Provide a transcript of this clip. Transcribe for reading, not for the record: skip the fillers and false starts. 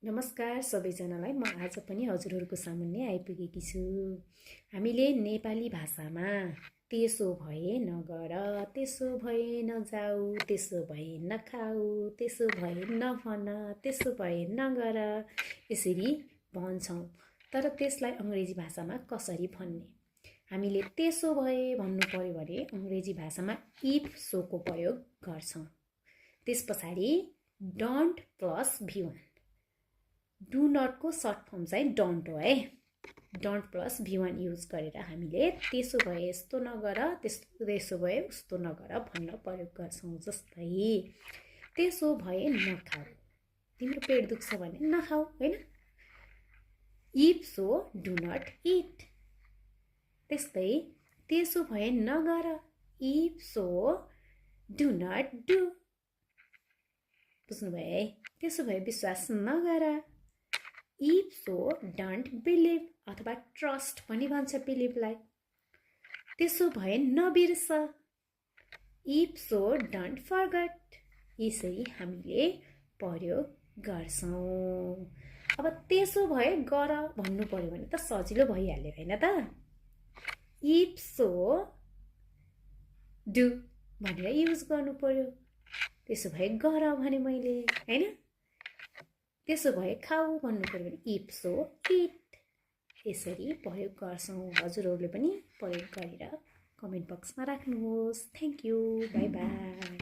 नमस्कार सबैजनालाई। म आज पनि हजुरहरूको सामुन्ने आइपुगेकी छु। हामीले नेपाली भाषामा त्यसो भए नगर, त्यसो भए नजाऊ, त्यसो भए नखाऊ, त्यसो भए नभन, त्यसो भए नगर यसरी भन्छौँ। तर त्यसलाई अङ्ग्रेजी भाषामा कसरी भन्ने? हामीले त्यसो भए भन्नु पर्यो भने अङ्ग्रेजी भाषामा इफ सोको प्रयोग गर्छौँ। त्यस पछाडि डोन्ट प्लस V1। डु नटको सर्ट फर्म चाहिँ डोन्ट हो है। डोन्ट प्लस V1 युज गरेर हामीले त्यसो भए यस्तो नगर, त्यसो भए उस्तो नगर भन्न प्रयोग गर्छौँ। जस्तै त्यसो भए नखाऊ, तिम्रो पेट दुख्छ भने नखाऊ हैन। If so do not it. त्यस्तै त्यसो भए नगर, if so do not do. बुझ्नुभयो है? त्यसो भए विश्वास नगर, इफ सो डोन्ट बिलिभ अथवा ट्रस्ट पनि भन्छ बिलिभलाई। त्यसो भए नबिर्स, इफ सो डोन्ट फर्गट। यसरी हामीले प्रयोग गर्छौँ। अब त्यसो भए गर भन्नु पर्यो भने त सजिलो भइहाल्यो हैन त। इफ सो डु भनेर युज गर्नु पर्यो। त्यसो भए गर भने मैले हैन। त्यसो भए खाऊ भन्नु पर्यो भने इफ सो इट। यसरी प्रयोग गर्छौँ। हजुरहरूले पनि प्रयोग गरेर कमेन्ट बक्समा राख्नुहोस्। Thank you. By by.